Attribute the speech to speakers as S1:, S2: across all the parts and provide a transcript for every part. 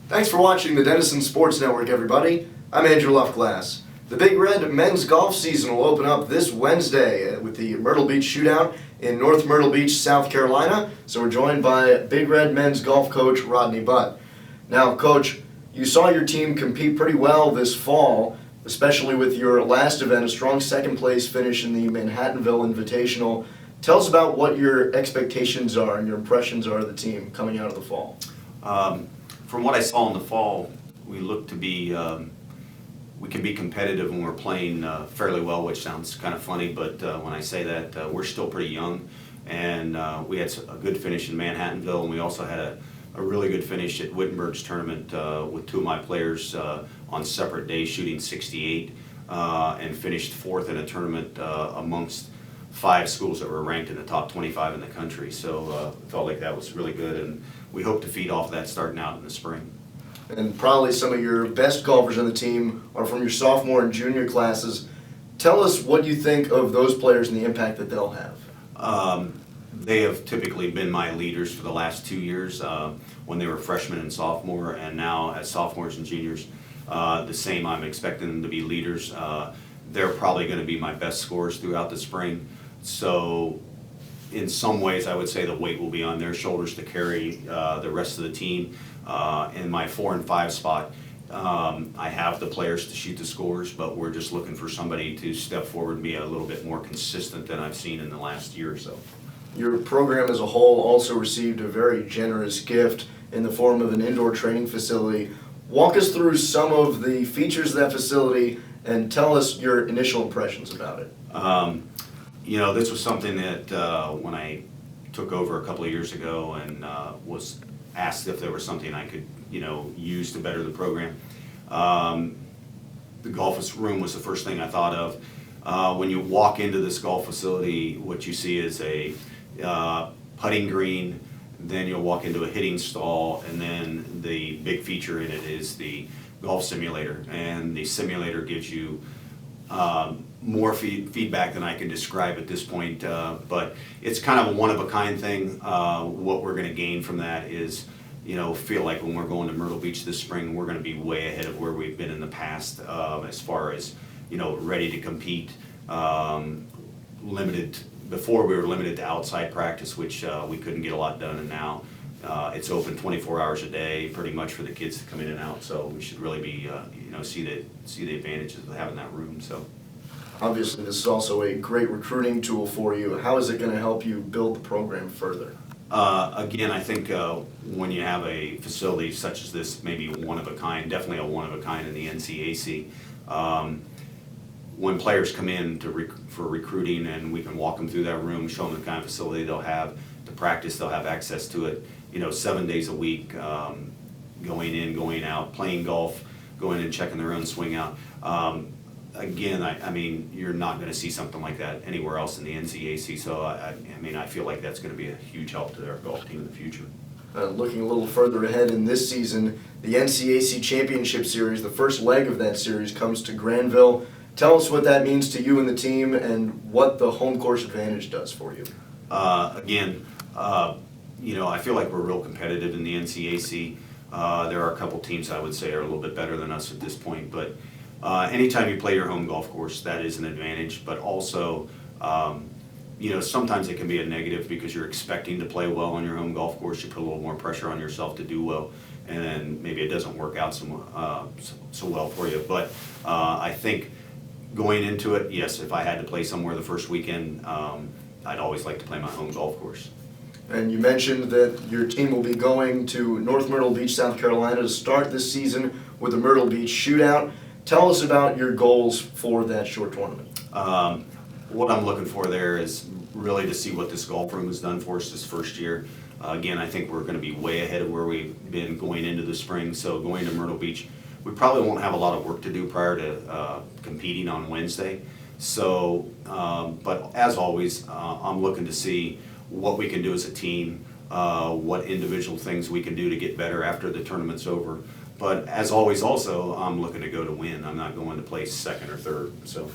S1: Thanks for watching the Denison Sports Network, everybody. I'm Andrew Luftglass. The Big Red men's golf season will open up this Wednesday with the Myrtle Beach Shootout in North Myrtle Beach, South Carolina. So we're joined by Big Red men's golf coach Rodney. Now, Coach, you saw your team compete pretty well this fall, especially with your last event, a strong second place finish in the Manhattanville Invitational. Tell us about what your expectations are and your impressions are of the team coming out of the fall.
S2: From what I saw in the fall, we look to be, we can be competitive when we're playing fairly well, which sounds kind of funny, but when I say that, we're still pretty young, and we had a good finish in Manhattanville, and we also had a really good finish at Wittenberg's tournament with two of my players on separate days shooting 68 and finished fourth in a tournament amongst 5 schools that were ranked in the top 25 in the country. So felt like that was really good, and we hope to feed off of that starting out in the spring.
S1: And probably some of your best golfers on the team are from your sophomore and junior classes. Tell us what you think of those players and the impact that they'll have.
S2: They have typically been my leaders for the last 2 years when they were freshmen and sophomore, and now as sophomores and juniors, the same. I'm expecting them to be leaders. They're probably going to be my best scorers throughout the spring. So in some ways, I would say the weight will be on their shoulders to carry the rest of the team. In my 4 and 5 spot, I have the players to shoot the scores, but we're just looking for somebody to step forward and be a little bit more consistent than I've seen in the last year or so.
S1: Your program as a whole also received a very generous gift in the form of an indoor training facility. Walk us through some of the features of that facility and tell us your initial impressions about it.
S2: You know, this was something that when I took over a couple of years ago and was asked if there was something I could, use to better the program. The golf room was the first thing I thought of. When you walk into this golf facility, what you see is a putting green, then you'll walk into a hitting stall, and then the big feature in it is the golf simulator. And the simulator gives you more feedback than I can describe at this point, but it's kind of a one-of-a-kind thing. What we're going to gain from that is, feel like when we're going to Myrtle Beach this spring, we're going to be way ahead of where we've been in the past as far as, ready to compete. Before we were limited to outside practice, which we couldn't get a lot done, and now it's open 24 hours a day pretty much for the kids to come in and out, so we should really be, see the advantages of having that room. So.
S1: Obviously, this is also a great recruiting tool for you. How is it going to help you build the program further?
S2: Again, I think when you have a facility such as this, maybe one of a kind, definitely a one of a kind in the NCAA, when players come in for recruiting and we can walk them through that room, show them the kind of facility they'll have to practice, they'll have access to it, 7 days a week, going in, going out, playing golf, going in and checking their own swing out. Again, I mean, you're not going to see something like that anywhere else in the NCAA, so I feel like that's going to be a huge help to our golf team in the future.
S1: Looking a little further ahead in this season, the NCAA Championship Series, the first leg of that series, comes to Granville. Tell us what that means to you and the team and what the home course advantage does for you.
S2: Again, I feel like we're real competitive in the NCAA. There are a couple teams I would say are a little bit better than us at this point, but anytime you play your home golf course, that is an advantage, but also, sometimes it can be a negative because you're expecting to play well on your home golf course. You put a little more pressure on yourself to do well, and then maybe it doesn't work out so well for you. But I think going into it, yes, if I had to play somewhere the first weekend, I'd always like to play my home golf course.
S1: And you mentioned that your team will be going to North Myrtle Beach, South Carolina to start this season with the Myrtle Beach Shootout. Tell us about your goals for that short tournament.
S2: What I'm looking for there is really to see what this golf room has done for us this first year. Again, I think we're going to be way ahead of where we've been going into the spring, so going to Myrtle Beach, we probably won't have a lot of work to do prior to competing on Wednesday. So, but as always, I'm looking to see what we can do as a team, what individual things we can do to get better after the tournament's over. But as always also, I'm looking to go to win. I'm not going to place second or third. So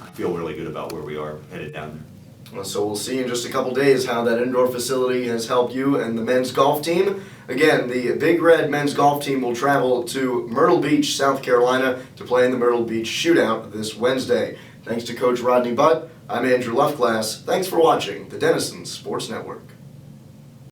S2: I feel really good about where we are headed down there.
S1: So we'll see in just a couple days how that indoor facility has helped you and the men's golf team. Again, the Big Red men's golf team will travel to Myrtle Beach, South Carolina to play in the Myrtle Beach Shootout this Wednesday. Thanks to Coach Rodney Butt, I'm Andrew Luftglass. Thanks for watching the Denison Sports Network.